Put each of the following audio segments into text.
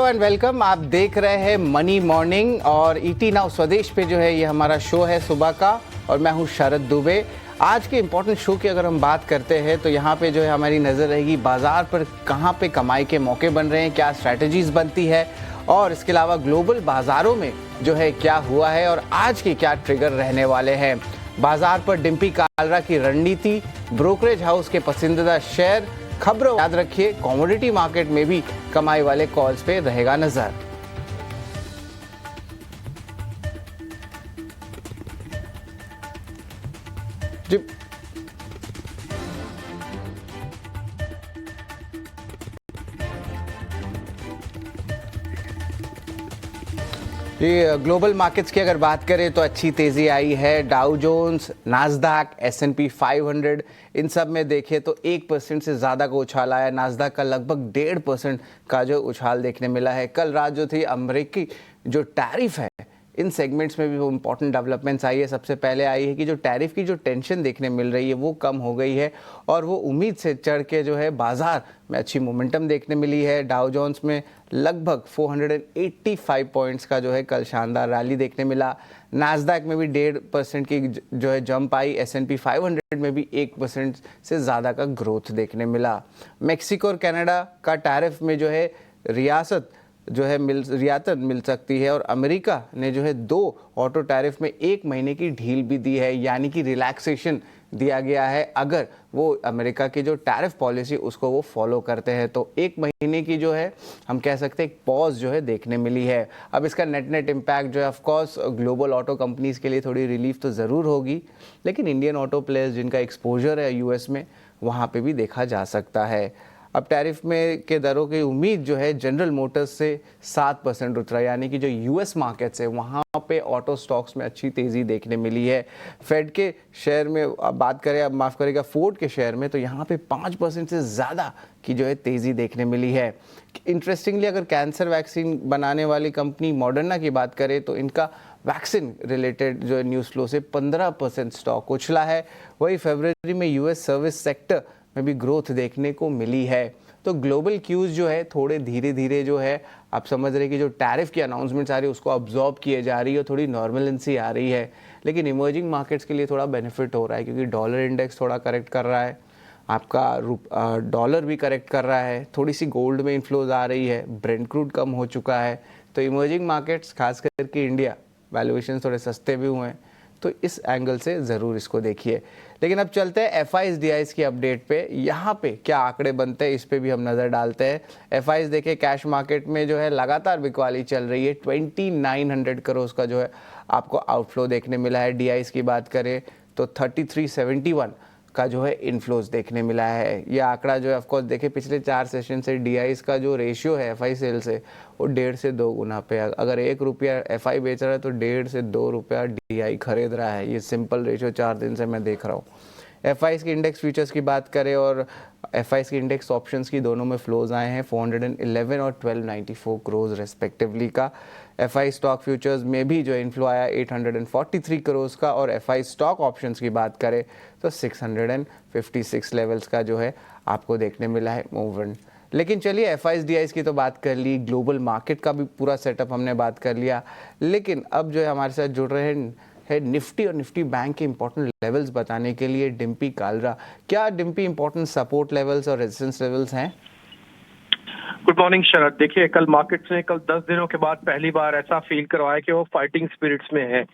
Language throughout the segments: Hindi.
Hello and welcome. आप देख रहे हैं मनी मॉर्निंग और ईटी नाउ स्वदेश पे जो है ये हमारा शो है सुबह का, और मैं हूं शरद दुबे। आज के इम्पोर्टेंट शो की अगर हम बात करते हैं तो यहाँ पे जो है हमारी नज़र रहेगी बाजार पर कहाँ पे कमाई के मौके बन रहे हैं, क्या स्ट्रैटेजीज बनती है, और इसके अलावा ग्लोबल बाजारों में जो है क्या हुआ है और आज के क्या ट्रिगर रहने वाले हैं। बाजार पर डिम्पी कालरा की रणनीति, ब्रोकरेज हाउस के पसंदीदा शेयर, खबरों याद रखिए कमोडिटी मार्केट में भी कमाई वाले कॉल्स पे रहेगा नजर। जी, ग्लोबल मार्केट्स की अगर बात करें तो अच्छी तेजी आई है। डाउ जोन्स, नास्डैक, S&P 500 इन सब में देखें तो 1% से ज़्यादा का उछाल आया। नास्डैक का लगभग 1.5% का जो उछाल देखने मिला है। कल रात जो थी अमेरिकी जो टैरिफ है इन सेगमेंट्स में भी वो इंपॉर्टेंट डेवलपमेंट्स आई है। सबसे पहले आई है कि जो टैरिफ की जो टेंशन देखने मिल रही है वो कम हो गई है और वो उम्मीद से चढ़ के जो है बाजार में अच्छी मोमेंटम देखने मिली है। डाउ जोन्स में लगभग 485 पॉइंट्स का जो है कल शानदार रैली देखने मिला। नास्डैक में भी 1.5% की जो है जंप आई। S&P 500 में भी 1% से ज़्यादा का ग्रोथ देखने मिला। मेक्सिको और कनाडा का टैरिफ में जो है रियासत मिल सकती है, और अमेरिका ने जो है 2 ऑटो टैरिफ में 1 महीने की ढील भी दी है, यानी कि रिलैक्सेशन दिया गया है। अगर वो अमेरिका की जो टैरिफ पॉलिसी उसको वो फॉलो करते हैं तो 1 महीने की जो है हम कह सकते हैं एक पॉज जो है देखने मिली है। अब इसका नेट इम्पैक्ट जो है of course global auto companies के लिए थोड़ी रिलीफ तो ज़रूर होगी, लेकिन इंडियन ऑटो प्लेयर्स जिनका एक्सपोजर है यूएस में वहाँ पे भी देखा जा सकता है। अब टैरिफ में के दरों की उम्मीद जो है जनरल मोटर्स से 7% उतरा, यानी कि जो यूएस मार्केट्स है वहाँ पे ऑटो स्टॉक्स में अच्छी तेज़ी देखने मिली है। फेड के शेयर में अब बात करें, अब माफ़ करेगा फोर्ड के शेयर में, तो यहाँ पे 5% से ज़्यादा की जो है तेज़ी देखने मिली है। इंटरेस्टिंगली अगर कैंसर वैक्सीन बनाने वाली कंपनी मॉडर्ना की बात करें तो इनका वैक्सीन रिलेटेड जो न्यूज़ फ्लो से 15% स्टॉक उछला है। वही फरवरी में यूएस सर्विस सेक्टर में भी ग्रोथ देखने को मिली है। तो ग्लोबल क्यूज जो है थोड़े धीरे धीरे जो है आप समझ रहे कि जो टैरिफ की अनाउंसमेंट्स आ रही है उसको अब्जॉर्ब किए जा रही है, थोड़ी नॉर्मलेंसी आ रही है। लेकिन इमर्जिंग मार्केट्स के लिए थोड़ा बेनिफिट हो रहा है क्योंकि डॉलर इंडेक्स थोड़ा करेक्ट कर रहा है, आपका डॉलर भी करेक्ट कर रहा है, थोड़ी सी गोल्ड में इन्फ्लोज आ रही है, ब्रेंट क्रूड कम हो चुका है। तो इमर्जिंग मार्केट्स खास करके इंडिया वैल्यूएशन थोड़े सस्ते भी हुए हैं, तो इस एंगल से ज़रूर इसको देखिए। लेकिन अब चलते हैं FIs DIs की अपडेट पे। यहाँ पे क्या आंकड़े बनते हैं इस पे भी हम नज़र डालते हैं। FIs देखें, कैश मार्केट में जो है लगातार बिकवाली चल रही है। 2900 करोड़ का जो है आपको आउटफ्लो देखने मिला है। DIs की बात करें तो 3371 का जो है इनफ्लोज देखने मिला है। ये आंकड़ा जो है ऑफकोर्स देखें पिछले 4 सेशन से DIs का जो रेशियो है FI सेल से वो 1.5 से 2 गुना पे। अगर 1 रुपया FI बेच रहा है तो 1.5 से 2 रुपया DI खरीद रहा है। ये सिंपल रेशियो 4 दिन से मैं देख रहा हूँ। FIs की इंडेक्स फ्यूचर्स की बात करें और FIs की इंडेक्स ऑप्शंस की दोनों में फ्लोज आए हैं 411 और 1294 करोड़ रेस्पेक्टिवली का। FI स्टॉक फ्यूचर्स में भी जो इन्फ्लो आया 843 करोड़ का, और FI स्टॉक ऑप्शंस की बात करें तो 656 लेवल्स का जो है आपको देखने मिला है मूवमेंट। लेकिन चलिए FIs DIs की तो बात कर ली, ग्लोबल मार्केट का भी पूरा सेटअप हमने बात कर लिया। लेकिन अब जो है हमारे साथ जुड़ रहे है निफ्टी और निफ्टी बैंक के इंपॉर्टेंट लेवल्स बताने के लिए डिम्पी कालरा। क्या डिम्पी इंपॉर्टेंट सपोर्ट लेवल्स और रेजिस्टेंस लेवल्स हैं? गुड मॉर्निंग शरद। देखिए, कल मार्केट्स ने 10 दिनों के बाद पहली बार ऐसा फील करवाया कि वो फाइटिंग स्पिरिट्स में है।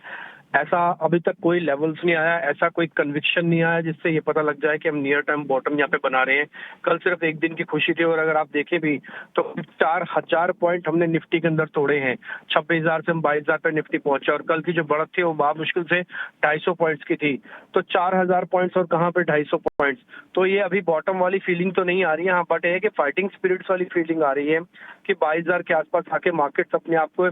ऐसा अभी तक कोई लेवल्स नहीं आया, ऐसा कोई कन्विक्शन नहीं आया जिससे ये पता लग जाए कि हम नियर टर्म बॉटम यहाँ पे बना रहे हैं। कल सिर्फ एक दिन की खुशी थी, और अगर आप देखें भी तो 4000 पॉइंट हमने निफ्टी के अंदर तोड़े हैं। 26,000 से हम 22,000 पे निफ्टी पहुंचे, और कल की जो बढ़त थी वो मुश्किल से 250 पॉइंट्स की थी। तो 4000 पॉइंट्स और कहाँ पे 250 पॉइंट्स, तो ये अभी बॉटम वाली फीलिंग तो नहीं आ रही है। हाँ, बट है कि फाइटिंग स्पिरिट्स वाली फीलिंग आ रही है कि 22,000 के आसपास आके मार्केट्स अपने आप को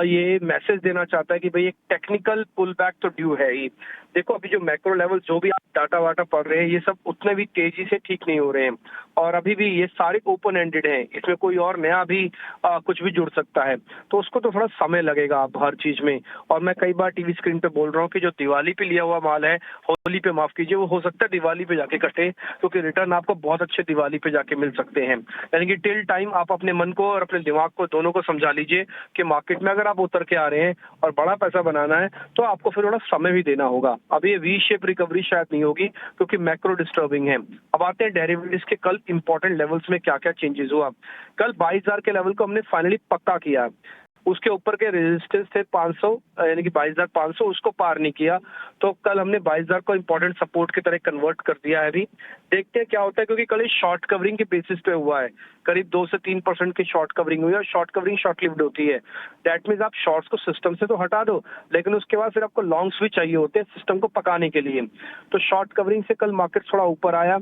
ये मैसेज देना चाहता है कि भाई एक टेक्निकल पुल बैक तो ड्यू है ही। देखो, अभी जो मैक्रो लेवल जो भी आप डाटा वाटा पढ़ रहे हैं ये सब उतने भी तेजी से ठीक नहीं हो रहे हैं, और अभी भी ये सारे ओपन एंडेड हैं। इसमें कोई और नया भी कुछ भी जुड़ सकता है, तो उसको तो थोड़ा समय लगेगा आप हर चीज में। और मैं कई बार टीवी स्क्रीन पे बोल रहा हूँ कि जो दिवाली पे लिया हुआ माल है, होली पे माफ कीजिए, वो हो सकता है दिवाली पे जाके कटे, क्योंकि रिटर्न आपको बहुत अच्छे दिवाली पे जाके मिल सकते हैं। यानी कि टिल टाइम आप अपने मन को और अपने दिमाग को दोनों को समझा लीजिए कि मार्केट में अगर आप उतर के आ रहे हैं और बड़ा पैसा बनाना है तो आपको फिर थोड़ा समय भी देना होगा। अब ये वी शेप रिकवरी शायद नहीं होगी क्योंकि मैक्रो डिस्टर्बिंग है। अब आते हैं डेरिवेटिव्स के कल इंपॉर्टेंट लेवल्स में क्या क्या चेंजेस हुआ। कल 22,000 के लेवल को हमने फाइनली पक्का किया। उसके ऊपर के रेजिस्टेंस थे 500 यानी कि 22,500, उसको पार नहीं किया तो कल हमने 22,000 को इंपॉर्टेंट सपोर्ट की तरह कन्वर्ट कर दिया है। अभी देखते हैं क्या होता है क्योंकि कल शॉर्ट कवरिंग के बेसिस पे हुआ है, करीब 2 से 3% की शॉर्ट कवरिंग हुई है और शॉर्ट कवरिंग शॉर्ट लिव्ड होती है। दैट मीन्स आप शॉर्ट्स को सिस्टम से तो हटा दो लेकिन उसके बाद फिर आपको लॉन्ग्स भी चाहिए होते हैं सिस्टम को पकाने के लिए। तो शॉर्ट कवरिंग से कल मार्केट थोड़ा ऊपर आया।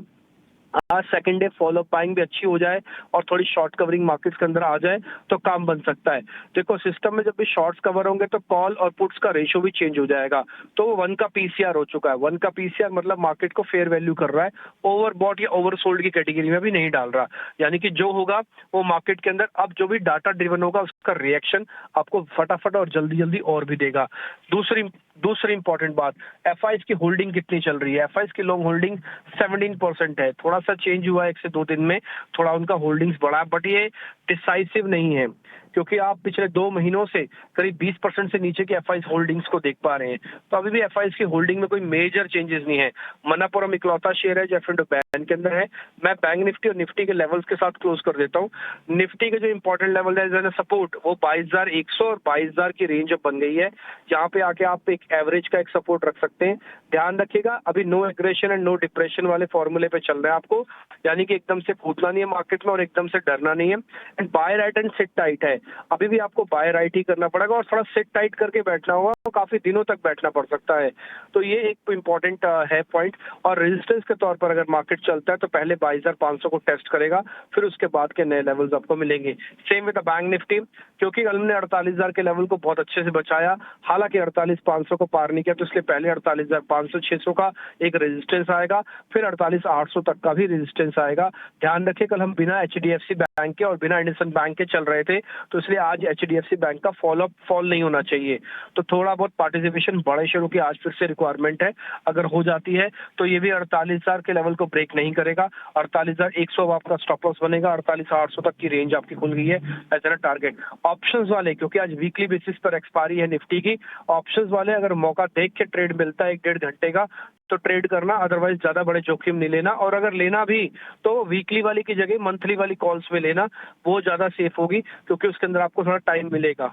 आज सेकंड डे फॉलो बाइंग भी अच्छी हो जाए और थोड़ी शॉर्ट कवरिंग मार्केट्स के अंदर आ जाए तो काम बन सकता है। देखो सिस्टम में जब भी शॉर्ट्स कवर होंगे तो कॉल और पुट्स का रेशियो भी चेंज हो जाएगा। तो वो 1 का पीसीआर हो चुका है। 1 का पीसीआर मतलब मार्केट को फेयर वैल्यू कर रहा है, ओवरबॉट या ओवरसोल्ड की कैटेगरी में भी नहीं डाल रहा। यानी कि जो होगा वो मार्केट के अंदर अब जो भी डाटा ड्रिवन होगा उसका रिएक्शन आपको फटाफट और जल्दी जल्दी और भी देगा। दूसरी इंपॉर्टेंट बात, एफआईज की होल्डिंग कितनी चल रही है। एफआईज की लॉन्ग होल्डिंग 17% है। थोड़ा सा चेंज हुआ है 1 से 2 दिन में, थोड़ा उनका होल्डिंग्स बढ़ा बट ये डिसाइसिव नहीं है क्योंकि आप पिछले 2 महीनों से करीब 20% से नीचे की एफआईज होल्डिंग्स को देख पा रहे हैं। तो अभी भी एफआईज की होल्डिंग में कोई मेजर चेंजेस नहीं है। मनापुरम इकलौता शेयर है जो एफ&ओ बैन के अंदर है। मैं बैंक निफ्टी और निफ्टी के लेवल्स के साथ क्लोज कर देता हूँ। निफ्टी के जो इंपॉर्टेंट लेवल है सपोर्ट वो 22,100 और 22,000 की रेंज अब बन गई है। यहाँ पे आके आप एक एवरेज का एक सपोर्ट रख सकते हैं। ध्यान रखिएगा अभी no aggression and no depression वाले फॉर्मूले पे चल रहे हैं आपको, यानी कि एकदम से कूदना नहीं है मार्केट में और एकदम से डरना नहीं है। And buy right and sit tight है। अभी भी आपको बाय राइट ही करना पड़ेगा और थोड़ा सिट टाइट करके बैठना होगा तो काफी दिनों तक बैठना पड़ सकता है। तो ये एक इंपॉर्टेंट है पॉइंट। और रेजिस्टेंस के तौर पर अगर मार्केट चलता है तो पहले 22,500 को टेस्ट करेगा, फिर उसके बाद के नए लेवल्स आपको मिलेंगे। Same with the bank Nifty, क्योंकि हमने 48,000 के लेवल को बहुत अच्छे से बचाया, हालांकि 48,500 को पार नहीं किया तो इसलिए पहले 48,500-600 का एक रेजिस्टेंस आएगा, फिर 48,800 तक का भी रेजिस्टेंस आएगा। ध्यान रखिए कल हम बिना एचडीएफसी बैंक के और बिना इंडसइंड बैंक के चल रहे थे तो इसलिए आज एचडीएफसी बैंक का फॉल नहीं होना चाहिए। तो थोड़ा बहुत पार्टिसिपेशन बड़े शेयरों की आज फिर से रिक्वायरमेंट है। अगर हो जाती है तो ये भी 48,000 के लेवल को ब्रेक नहीं करेगा। 48,100 आपका स्टॉप लॉस बनेगा। 48,800 तक की रेंज आपकी खुल गई है एज ए टारगेट। ऑप्शंस वाले, क्योंकि आज वीकली बेसिस पर एक्सपायरी है निफ्टी की, ऑप्शंस वाले अगर मौका देख के ट्रेड मिलता है 1-1.5 घंटे का तो ट्रेड करना, अदरवाइज ज्यादा बड़े जोखिम नहीं लेना। और अगर लेना भी तो वीकली वाली की जगह मंथली वाली कॉल्स में लेना, वो ज्यादा सेफ होगी क्योंकि उसके अंदर आपको थोड़ा टाइम मिलेगा।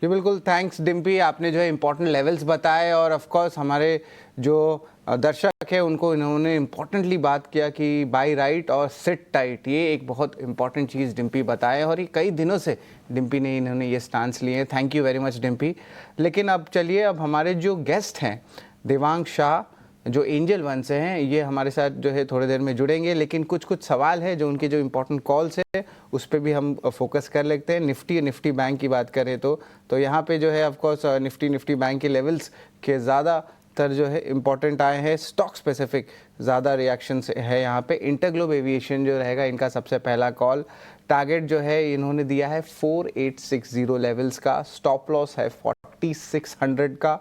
जी बिल्कुल, थैंक्स डिम्पी, आपने जो है इंपॉर्टेंट लेवल्स बताए और ऑफ कोर्स हमारे जो दर्शक है उनको इन्होंने इम्पोर्टेंटली बात किया कि बाई राइट और सिट टाइट, ये एक बहुत इंपॉर्टेंट चीज़ डिम्पी बताए और ये कई दिनों से डिम्पी ने इन्होंने ये स्टांस लिए हैं। Thank you very much Dimpy. लेकिन अब चलिए, अब हमारे जो गेस्ट हैं देवांग शाह जो एंजल वन से हैं, ये हमारे साथ जो है थोड़ी देर में जुड़ेंगे, लेकिन कुछ सवाल है जो उनके जो इंपॉर्टेंट कॉल्स है उस पर भी हम फोकस कर लेते हैं। निफ्टी बैंक की बात करें तो यहाँ पे जो है ऑफ कोर्स निफ्टी बैंक के लेवल्स के ज़्यादातर जो है इंपॉर्टेंट आए हैं। स्टॉक स्पेसिफिक ज़्यादा रिएक्शन है यहाँ पे। इंटरग्लोब एविएशन जो रहेगा इनका सबसे पहला कॉल। टारगेट जो है इन्होंने दिया है 4860 लेवल्स का, स्टॉप लॉस है 4600 का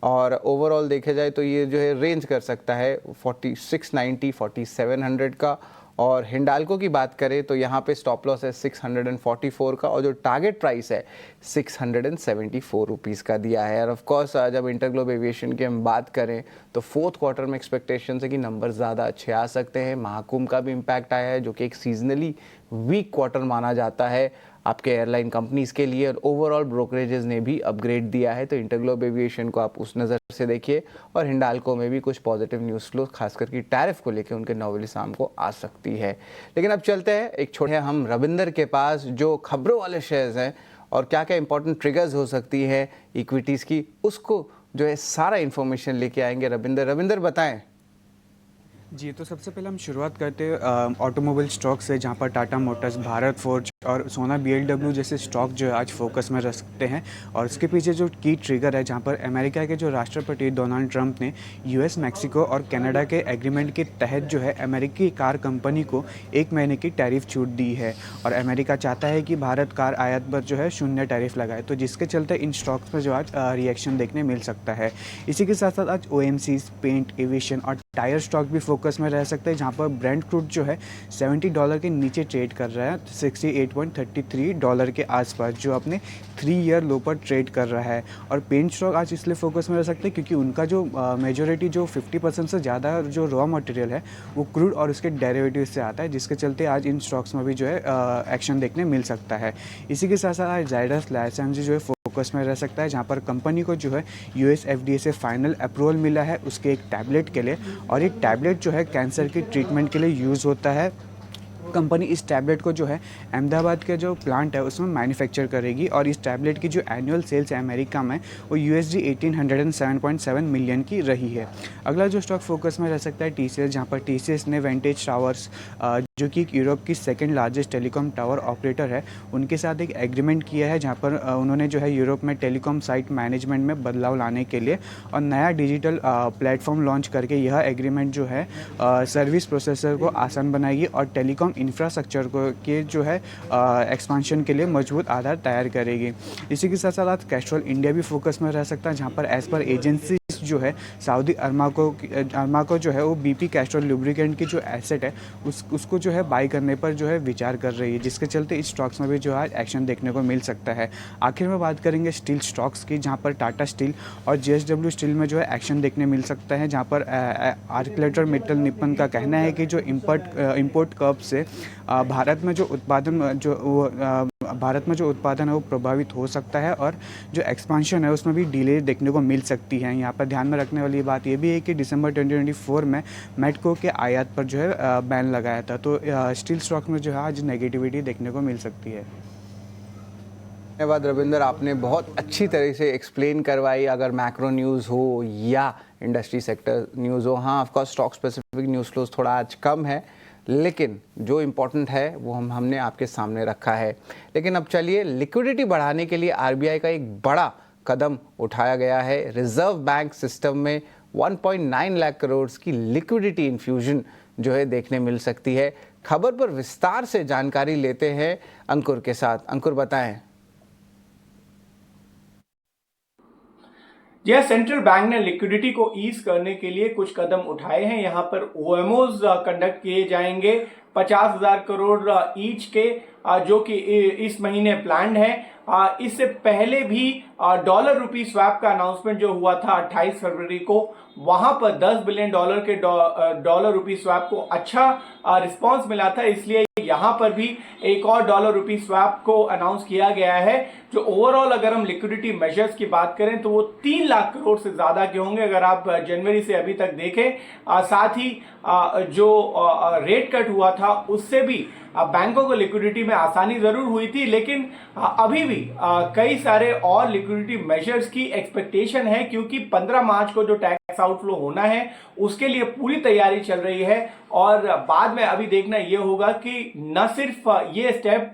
और ओवरऑल देखा जाए तो ये जो है रेंज कर सकता है 4690 4700 का। और हिंडाल्को की बात करें तो यहाँ पे स्टॉप लॉस है 644 का और जो टारगेट प्राइस है 674 रुपीज़ का दिया है। और ऑफ कोर्स जब इंटरग्लोब एविएशन की हम बात करें तो फोर्थ क्वार्टर में एक्सपेक्टेशन है कि नंबर ज़्यादा अच्छे आ सकते हैं। महाकुंभ का भी इम्पैक्ट आया है जो कि एक सीजनली वीक क्वार्टर माना जाता है आपके एयरलाइन कंपनीज़ के लिए, और ओवरऑल ब्रोकरेजेस ने भी अपग्रेड दिया है। तो इंटरग्लोब एविएशन को आप उस नज़र से देखिए और हिंडाल्को में भी कुछ पॉजिटिव न्यूज़ फ्लो खासकर कि टैरिफ को लेकर उनके नौवेली शाम को आ सकती है। लेकिन अब चलते हैं एक छोटे हम रविंदर के पास जो खबरों वाले शेयर्स हैं और क्या क्या इंपॉर्टेंट ट्रिगर्स हो सकती है इक्विटीज़ की, उसको जो है सारा इन्फॉर्मेशन लेके आएंगे रविंदर बताएं। जी, तो सबसे पहले हम शुरुआत करते हैं ऑटोमोबाइल स्टॉक से, जहां पर टाटा मोटर्स, भारत फोर्ज और सोना BLW जैसे स्टॉक जो है आज फोकस में रख सकते हैं। और उसके पीछे जो की ट्रिगर है, जहां पर अमेरिका के जो राष्ट्रपति डोनाल्ड ट्रंप ने US, मैक्सिको और कनाडा के एग्रीमेंट के तहत जो है अमेरिकी कार कंपनी को 1 महीने की टैरिफ छूट दी है। और अमेरिका चाहता है कि भारत कार आयात पर जो है 0 टैरिफ लगाए, तो जिसके चलते इन स्टॉक्स पर जो आज रिएक्शन देखने मिल सकता है। इसी के साथ साथ आज OMC, पेंट, एविएशन और टायर स्टॉक भी फोकस में रह सकते हैं, जहां पर ब्रेंट क्रूड जो है $70 के नीचे ट्रेड कर रहा है, $68.33 के आसपास, जो अपने 3 ईयर लो पर ट्रेड कर रहा है। और पेंट स्टॉक आज इसलिए फोकस में रह सकते हैं क्योंकि उनका जो मेजोरिटी जो 50% से ज़्यादा जो रॉ मटेरियल है वो क्रूड और उसके डेरिवेटिव से आता है, जिसके चलते आज इन स्टॉक्स में भी जो है एक्शन देखने मिल सकता है। इसी के साथ साथ आज जायडस लाइसेंस जो है फोकस में रह सकता है, जहां पर कंपनी को जो है US FDA से फाइनल अप्रूवल मिला है उसके एक टैबलेट के लिए। और ये टैबलेट जो है कैंसर की ट्रीटमेंट के लिए यूज़ होता है। कंपनी इस टैबलेट को जो है अहमदाबाद के जो प्लांट है उसमें मैन्युफैक्चर करेगी। और इस टैबलेट की जो एनुअल सेल्स है अमेरिका में वो USD 1807.7 मिलियन की रही है। अगला जो स्टॉक फोकस में रह सकता है TCS, जहां पर TCS ने वेंटेज टावर्स, जो कि यूरोप की second largest telecom tower operator है, उनके साथ एक एग्रीमेंट किया है, जहां पर उन्होंने जो है यूरोप में टेलीकॉम साइट मैनेजमेंट में बदलाव लाने के लिए और नया डिजिटल प्लेटफॉर्म लॉन्च करके यह एग्रीमेंट जो है सर्विस प्रोसेसर को आसान बनाएगी और टेलीकॉम इंफ्रास्ट्रक्चर को के जो है एक्सपांशन के लिए मजबूत आधार तैयार करेगी। इसी के साथ साथ आज कैस्ट्रॉल इंडिया भी फोकस में रह सकता है, जहां पर एज पर एजेंसी जो है सऊदी अरमाको जो है वो BP कैस्ट्रॉल लुब्रिकेंट की जो एसेट है उसको जो है बाई करने पर जो है विचार कर रही है, जिसके चलते इस स्टॉक्स में भी जो है एक्शन देखने को मिल सकता है। आखिर में बात करेंगे स्टील स्टॉक्स की, जहां पर टाटा स्टील और JSW स्टील में जो है एक्शन देखने मिल सकता है, जहां पर आर्किलेटर मेटल निप्पन का कहना है कि जो इम्पोर्ट कर्व से भारत में जो उत्पादन है वो प्रभावित हो सकता है और जो एक्सपांशन है उसमें भी डिले देखने को मिल सकती है। यहाँ पर ध्यान में रखने वाली बात ये भी है कि दिसंबर 2024 में मेटको के आयात पर जो है बैन लगाया था, तो स्टील स्टॉक में जो है आज नेगेटिविटी देखने को मिल सकती है। धन्यवाद रविंदर, आपने बहुत अच्छी तरह से एक्सप्लेन करवाई। अगर मैक्रो न्यूज़ हो या इंडस्ट्री सेक्टर न्यूज़ हो, हाँ of course stock specific news flows थोड़ा आज कम है, लेकिन जो इम्पोर्टेंट है वो हमने आपके सामने रखा है। लेकिन अब चलिए, लिक्विडिटी बढ़ाने के लिए RBI का एक बड़ा कदम उठाया गया है। रिजर्व बैंक सिस्टम में 1.9 लाख करोड़ की लिक्विडिटी इन्फ्यूजन जो है देखने मिल सकती है। खबर पर विस्तार से जानकारी लेते हैं अंकुर के साथ। अंकुर बताएं। यह सेंट्रल बैंक ने लिक्विडिटी को ईज करने के लिए कुछ कदम उठाए हैं। यहाँ पर OMOs कंडक्ट किए जाएंगे 50,000 करोड़ ईच के, जो कि इस महीने प्लान्ड है। इससे पहले भी डॉलर रुपी स्वैप का अनाउंसमेंट जो हुआ था 28 फरवरी को, वहां पर $10 बिलियन के डॉलर रुपी स्वैप को अच्छा रिस्पांस मिला था, इसलिए यहां पर भी एक और डॉलर रुपी स्वैप को अनाउंस किया गया है। जो ओवरऑल अगर हम लिक्विडिटी मेजर्स की बात करें तो वो 3 लाख करोड़ से ज्यादा के होंगे अगर आप जनवरी से अभी तक देखें। साथ ही जो रेट कट हुआ था उससे भी बैंकों को लिक्विडिटी में आसानी जरूर हुई थी, लेकिन अभी भी कई सारे और लिक्विडिटी मेजर्स की एक्सपेक्टेशन है, क्योंकि 15 मार्च को जो टैक्स आउटफ्लो होना है उसके लिए पूरी तैयारी चल रही है। और बाद में अभी देखना यह होगा कि न सिर्फ ये स्टेप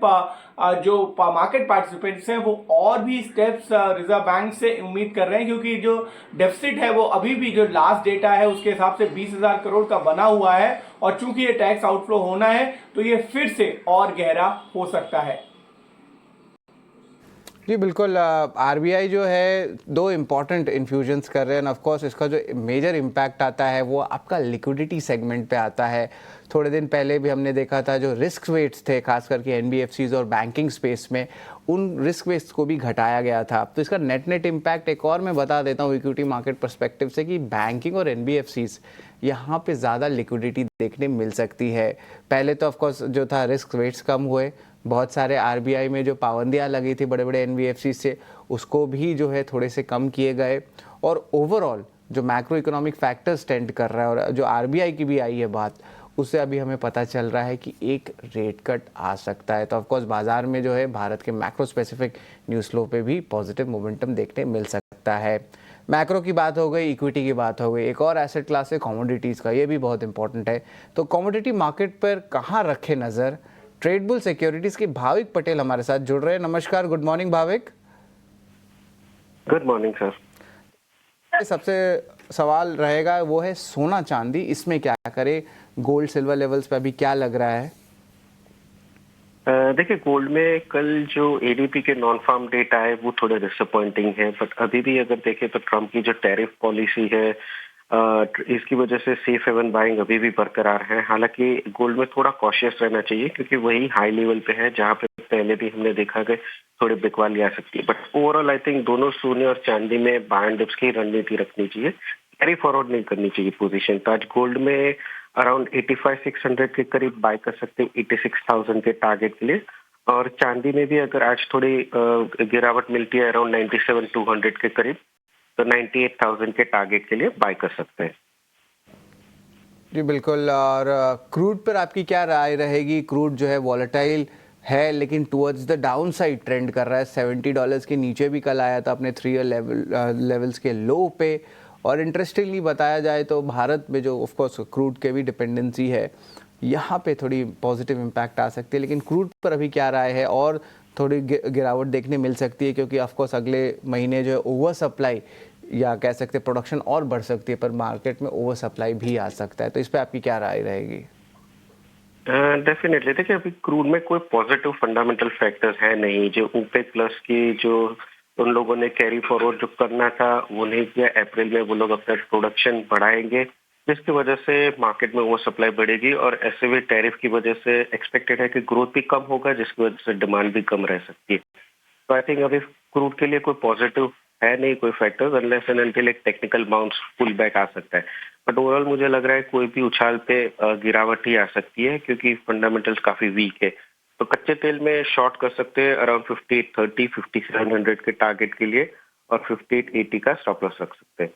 जो मार्केट पार्टिसिपेंट्स हैं वो और भी स्टेप्स रिजर्व बैंक से उम्मीद कर रहे हैं, क्योंकि जो डेफिसिट है वो अभी भी जो लास्ट डेटा है उसके हिसाब से 20,000 करोड़ का बना हुआ है। और चूंकि ये टैक्स आउटफ्लो होना है तो ये फिर से और गहरा हो सकता है। जी बिल्कुल, RBI जो है 2 इम्पॉर्टेंट इन्फ्यूजन्स कर रहे हैं। ऑफ कोर्स इसका जो मेजर इम्पैक्ट आता है वो आपका लिक्विडिटी सेगमेंट पे आता है। थोड़े दिन पहले भी हमने देखा था जो रिस्क वेट्स थे खास करके NBFCs और बैंकिंग स्पेस में, उन रिस्क वेट्स को भी घटाया गया था। तो इसका नेट इम्पैक्ट एक और मैं बता देता हूँ इक्विटी मार्केट पर्सपेक्टिव से कि बैंकिंग और NBFCs यहाँ पे ज़्यादा लिक्विडिटी देखने मिल सकती है। पहले तो ऑफकोर्स जो था रिस्क वेट्स कम हुए, बहुत सारे RBI में जो पाबंदियाँ लगी थी बड़े बड़े NBFC से उसको भी जो है थोड़े से कम किए गए, और ओवरऑल जो मैक्रो इकोनॉमिक फैक्टर्स टेंड कर रहा है और जो RBI की भी आई है बात, उससे अभी हमें पता चल रहा है कि एक रेट कट आ सकता है। तो ऑफकोर्स बाजार में जो है भारत के मैक्रो स्पेसिफिक न्यूज़ फ्लो पे भी पॉजिटिव मोमेंटम देखने मिल सकता है। मैक्रो की बात हो गई, इक्विटी की बात हो गई, एक और एसेट क्लास है कमोडिटीज़ का, ये भी बहुत इंपॉर्टेंट है। तो कमोडिटी मार्केट पर कहाँ रखे नज़र, ट्रेडबुल सिक्योरिटीज के भाविक पटेल हमारे साथ जुड़ रहे हैं। नमस्कार, good morning Bhavik. Good morning sir. सबसे सवाल रहेगा वो है सोना चांदी, इसमें क्या करे? गोल्ड सिल्वर लेवल्स पे अभी क्या लग रहा है? देखिए, गोल्ड में कल जो एडीपी के नॉन फार्म डेटा है वो थोड़े डिसअपॉइंटिंग है, बट अभी भी अगर देखें तो ट्रम्प की जो टैरिफ पॉलिसी है इसकी वजह से सेफ हेवन बाइंग अभी भी बरकरार है। हालांकि गोल्ड में थोड़ा कॉशियस रहना चाहिए क्योंकि वही हाई लेवल पे है जहां पे पहले भी हमने देखा कि थोड़ी बिकवाली आ सकती है। बट ओवरऑल आई थिंक दोनों सोने और चांदी में बाय एंड डिप्स की रणनीति रखनी चाहिए, कैरी फॉरवर्ड नहीं करनी चाहिए पोजीशन। तो आज गोल्ड में अराउंड 85,600 के करीब बाय कर सकते हैं 86,000 के टारगेट के लिए, और चांदी में भी अगर आज थोड़ी गिरावट मिलती है अराउंड 97,200 के करीब, तो 98,000 के टारगेट के लिए बाय कर सकते हैं। जी बिल्कुल। और क्रूड पर आपकी क्या राय रहेगी? क्रूड जो है वॉलेटाइल है लेकिन towards the down side trend कर रहा है। $70 के नीचे भी कल आया था अपने 3 ईयर लेवल्स के लो पे। और इंटरेस्टिंगली बताया जाए तो भारत में जो ऑफकोर्स क्रूड के भी डिपेंडेंसी है, यहाँ पे थोड़ी पॉजिटिव इम्पैक्ट आ सकती है। लेकिन क्रूड पर अभी क्या राय है? और थोड़ी गिरावट देखने मिल सकती है क्योंकि ऑफकोर्स अगले महीने जो है ओवर सप्लाई या कह सकते हैं प्रोडक्शन और बढ़ सकती है, पर मार्केट में ओवर सप्लाई भी आ सकता है। तो इस पर आपकी क्या राय रहेगी? डेफिनेटली देखिए, अभी क्रूड में कोई पॉजिटिव फंडामेंटल फैक्टर्स है नहीं। जो ओपेक प्लस की जो उन लोगों ने कैरी फॉरवर्ड जो करना था वो नहीं किया। अप्रैल में वो लोग अपना प्रोडक्शन बढ़ाएंगे जिसकी वजह से मार्केट में ओवर सप्लाई बढ़ेगी, और ऐसे भी टैरिफ की वजह से एक्सपेक्टेड है कि ग्रोथ भी कम होगा जिसकी वजह से डिमांड भी कम रह सकती है। तो आई थिंक अभी क्रूड के लिए कोई पॉजिटिव है नहीं कोई फैक्टर्स, अनलेस एंड अनटिल एक टेक्निकल बाउंस पुल बैक आ सकता है। बट ओवरऑल मुझे लग रहा है कोई भी उछाल पे गिरावट ही आ सकती है क्योंकि फंडामेंटल्स काफी वीक है। तो कच्चे तेल में शॉर्ट कर सकते हैं अराउंड 5830 5700 के टारगेट के लिए, और 5880 का स्टॉप लॉस रख सकते हैं।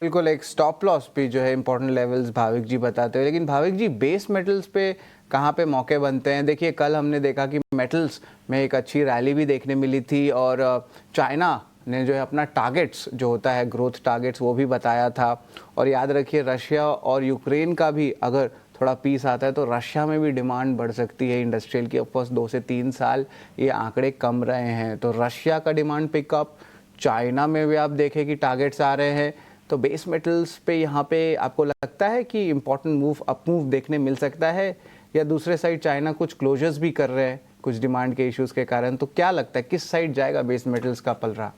बिल्कुल, एक स्टॉप लॉस भी जो है इंपॉर्टेंट लेवल्स भाविक जी बताते हैं। लेकिन भाविक जी, बेस मेटल्स पे कहाँ पे मौके बनते हैं? देखिए, कल हमने देखा कि मेटल्स में एक अच्छी रैली भी देखने मिली थी, और चाइना ने जो है अपना टारगेट्स जो होता है ग्रोथ टारगेट्स वो भी बताया था। और याद रखिए, रशिया और यूक्रेन का भी अगर थोड़ा पीस आता है तो रशिया में भी डिमांड बढ़ सकती है इंडस्ट्रियल की। ऑफकोर्स 2 से 3 साल ये आंकड़े कम रहे हैं, तो रशिया का डिमांड पिकअप, चाइना में भी आप देखें कि टारगेट्स आ रहे हैं। तो बेस मेटल्स पे यहाँ पे आपको लगता है कि इम्पोर्टेंट मूव अप मूव देखने मिल सकता है, या दूसरे साइड चाइना कुछ क्लोजर्स भी कर रहे हैं कुछ डिमांड के इश्यूज के कारण? तो क्या लगता है किस साइड जाएगा बेस मेटल्स का पलड़ा?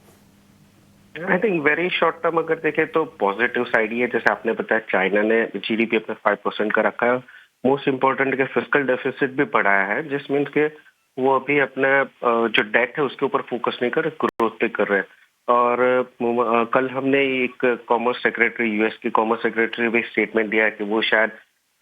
I think very short term अगर देखें तो पॉजिटिव साइड ही है। जैसे आपने बताया, चाइना ने जीडीपी अपना 5% का रखा है। मोस्ट इम्पोर्टेंट के फिस्कल डेफिसिट भी बढ़ाया है, जिस मीन्स के वो अभी अपना जो डेट है उसके ऊपर फोकस नहीं कर रहे, ग्रोथ पे कर रहे हैं। और कल हमने एक कॉमर्स सेक्रेटरी, यूएस की कॉमर्स सेक्रेटरी भी स्टेटमेंट दिया है कि वो शायद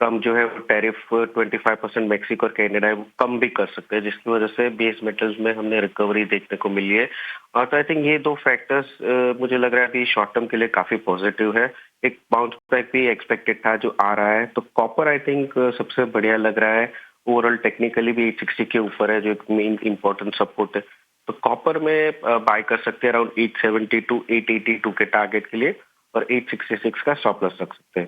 कम जो है टैरिफ 25% मैक्सिको और कनाडा है वो कम भी कर सकते हैं, जिसकी वजह से बेस मेटल्स में हमने रिकवरी देखने को मिली है। और तो आई थिंक ये दो फैक्टर्स मुझे लग रहा है अभी शॉर्ट टर्म के लिए काफी पॉजिटिव है। एक बाउंस बैक भी एक्सपेक्टेड था जो आ रहा है। तो कॉपर आई थिंक सबसे बढ़िया लग रहा है। ओवरऑल टेक्निकली भी 860 के ऊपर है जो एक मेन इंपॉर्टेंट सपोर्ट है। तो कॉपर में बाय कर सकते हैं अराउंड 872 882 के टारगेट के लिए, और 866 का स्टॉप लॉस रख सकते हैं।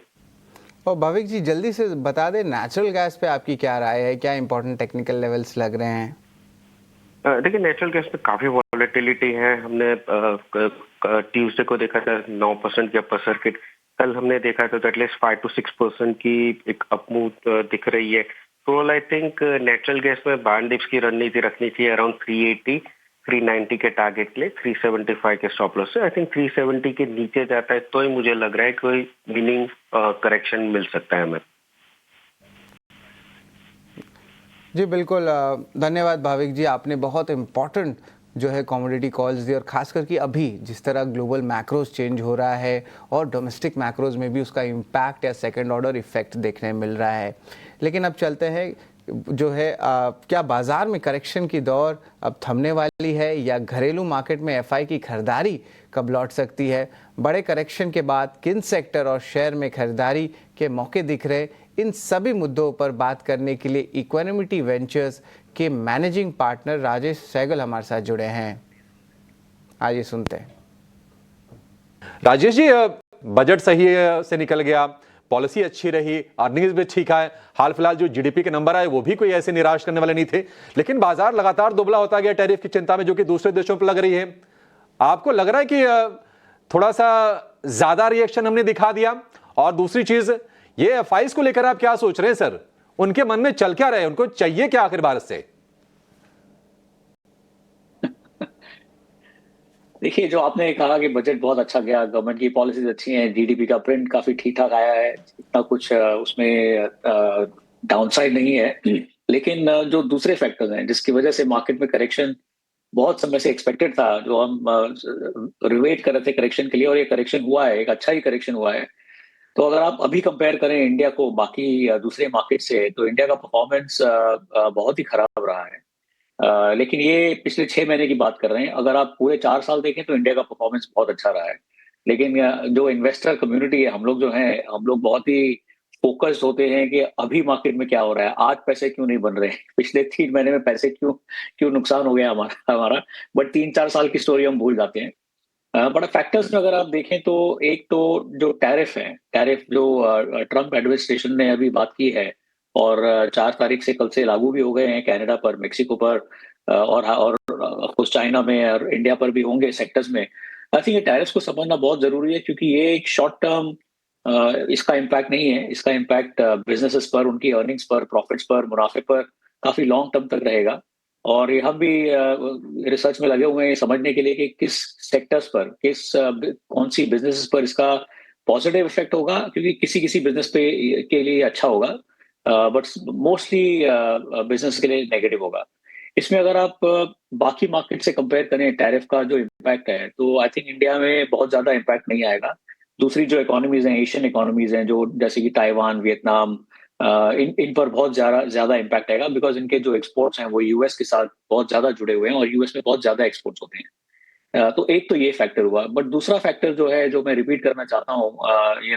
और भाविक जी, जल्दी से बता दें नेचुरल गैस पे आपकी क्या राय है? क्या इंपॉर्टेंट टेक्निकल लेवल्स लग रहे हैं? देखिए, नेचुरल गैस में काफी वॉलेटिलिटी है। हमने ट्यूसडे को देखा था 9% के अपर सर्किट, कल हमने देखा था एटलीस्ट 5 to 6% की एक अपमूव दिख रही है। तो आई थिंक नेचुरल गैस में बाय एंड डिप्स की रणनीति रखनी चाहिए अराउंड 380 390 के टारगेट के लिए, 375 के स्टॉप लॉस से। आई थिंक 370 के नीचे जाता है तो ही मुझे लग रहा है कोई मीनिंग करेक्शन मिल सकता है हमें। जी बिल्कुल, धन्यवाद भाविक जी, आपने बहुत इम्पॉर्टेंट जो है कमोडिटी कॉल्स दी, और खासकर कि अभी जिस तरह ग्लोबल मैक्रोज चेंज हो रहा है और डोमेस्टिक मैक्रोज में भी उसका इम्पैक्ट या सेकंड ऑर्डर इफेक्ट देखने मिल रहा है। लेकिन अब चलते हैं जो है क्या बाजार में करेक्शन की दौर अब थमने वाली है, या घरेलू मार्केट में एफआई की खरीदारी कब लौट सकती है? बड़े करेक्शन के बाद किन सेक्टर और शेयर में खरीदारी के मौके दिख रहे? इन सभी मुद्दों पर बात करने के लिए इक्विनिटी वेंचर्स के मैनेजिंग पार्टनर राजेश सहगल हमारे साथ जुड़े हैं। आइए सुनते हैं। राजेश जी, बजट सही से निकल गया, पॉलिसी अच्छी रही, अर्निंग्स भी ठीक आए, हाल फिलहाल जो जीडीपी के नंबर आए वो भी कोई ऐसे निराश करने वाले नहीं थे, लेकिन बाजार लगातार दुबला होता गया टैरिफ की चिंता में, जो कि दूसरे देशों पर लग रही है। आपको लग रहा है कि थोड़ा सा ज्यादा रिएक्शन हमने दिखा दिया? और दूसरी चीज, ये एफआईज को लेकर आप क्या सोच रहे हैं सर? उनके मन में चल क्या रहे, उनको चाहिए क्या आखिर भारत से? देखिए, जो आपने कहा कि बजट बहुत अच्छा गया, गवर्नमेंट की पॉलिसीज अच्छी हैं, जीडीपी का प्रिंट काफी ठीक ठाक आया है, इतना कुछ उसमें डाउनसाइड नहीं है। लेकिन जो दूसरे फैक्टर्स हैं जिसकी वजह से मार्केट में करेक्शन बहुत समय से एक्सपेक्टेड था, जो हम रिवेट कर रहे थे करेक्शन के लिए, और ये करेक्शन हुआ है, एक अच्छा ही करेक्शन हुआ है। तो अगर आप अभी कंपेयर करें इंडिया को बाकी दूसरे मार्केट से, तो इंडिया का परफॉर्मेंस बहुत ही खराब रहा है। लेकिन ये पिछले 6 महीने की बात कर रहे हैं। अगर आप पूरे 4 साल देखें तो इंडिया का परफॉर्मेंस बहुत अच्छा रहा है। लेकिन जो इन्वेस्टर कम्युनिटी है, हम लोग जो हैं, हम लोग बहुत ही फोकस्ड होते हैं कि अभी मार्केट में क्या हो रहा है, आज पैसे क्यों नहीं बन रहे, पिछले 3 महीने में पैसे क्यों क्यों नुकसान हो गया हमारा। बट 3-4 साल की स्टोरी हम भूल जाते हैं। बड़ा फैक्टर्स में अगर आप देखें तो एक तो जो टैरिफ है, टैरिफ जो ट्रम्प एडमिनिस्ट्रेशन ने अभी बात की है, और 4 तारीख से कल से लागू भी हो गए हैं कनाडा पर, मेक्सिको पर, और ऑफ कोर्स चाइना में और इंडिया पर भी होंगे सेक्टर्स में। आई थिंक ये टैरिफ्स को समझना बहुत जरूरी है, क्योंकि ये एक शॉर्ट टर्म इसका इम्पैक्ट नहीं है। इसका इम्पैक्ट बिजनेसेस पर, उनकी अर्निंग्स पर, प्रॉफिट्स पर, मुनाफे पर काफी लॉन्ग टर्म तक रहेगा। और ये हम भी रिसर्च में लगे हुए हैं समझने के लिए कि किस सेक्टर्स पर, कौन सी बिजनेसेस पर इसका पॉजिटिव इफेक्ट होगा, क्योंकि किसी किसी बिजनेस पे के लिए अच्छा होगा, बट मोस्टली बिजनेस के लिए नेगेटिव होगा। इसमें अगर आप बाकी मार्केट से कंपेयर करें टैरिफ का जो इम्पैक्ट है, तो आई थिंक इंडिया में बहुत ज्यादा इम्पैक्ट नहीं आएगा। दूसरी जो इकोनॉमीज हैं, एशियन इकोनॉमीज हैं, जो जैसे कि ताइवान, वियतनाम, इन पर बहुत ज्यादा इम्पैक्ट आएगा, बिकॉज इनके जो एक्सपोर्ट्स हैं वो यूएस के साथ बहुत ज्यादा जुड़े हुए हैं, और यूएस में बहुत ज्यादा एक्सपोर्ट्स होते हैं। तो एक तो ये फैक्टर हुआ, बट दूसरा फैक्टर जो है, जो मैं रिपीट करना चाहता हूँ,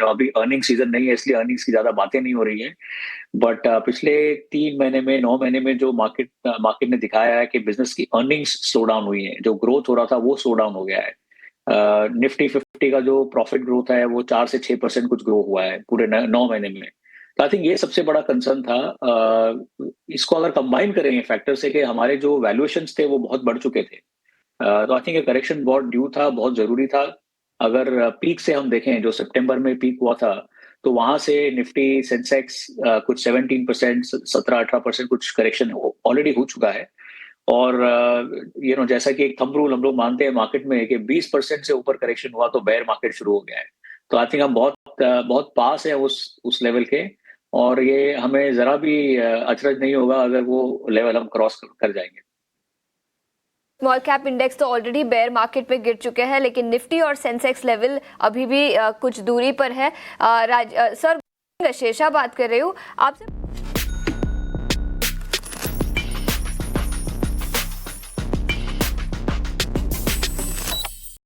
अभी अर्निंग सीजन नहीं है, इसलिए अर्निंग्स की ज्यादा बातें नहीं हो रही है। बट पिछले 3 महीने में, 9 महीने में जो मार्केट ने दिखाया है कि बिजनेस की अर्निंग्स स्लो डाउन हुई है, जो ग्रोथ हो रहा था वो स्लो डाउन हो गया है। निफ्टी 50 का जो प्रॉफिट ग्रोथ है वो 4 से 6% कुछ ग्रो हुआ है पूरे 9 महीने में। तो आई थिंक ये सबसे बड़ा कंसर्न था। इसको अगर कंबाइन करें ये फैक्टर से, कि हमारे जो वैल्यूएशंस थे वो बहुत बढ़ चुके थे, तो आई थिंक ये करेक्शन बहुत ड्यू था, बहुत जरूरी था। अगर पीक से हम देखें, जो सितंबर में पीक हुआ था, तो वहां से निफ्टी, सेंसेक्स कुछ 17%, 17-18% कुछ करेक्शन ऑलरेडी हो चुका है। और जैसा कि एक थंब रूल हम लोग मानते हैं मार्केट में, कि 20% से ऊपर करेक्शन हुआ तो बेयर मार्केट शुरू हो गया है। तो आई थिंक हम बहुत पास है उस लेवल के, और ये हमें जरा भी अचरज नहीं होगा अगर वो लेवल हम क्रॉस कर जाएंगे। स्मॉल कैप इंडेक्स तो ऑलरेडी बेयर मार्केट पे गिर चुके हैं, लेकिन निफ्टी और सेंसेक्स लेवल अभी भी कुछ दूरी पर है। सर, शेषा बात कर रही हूँ आपसे।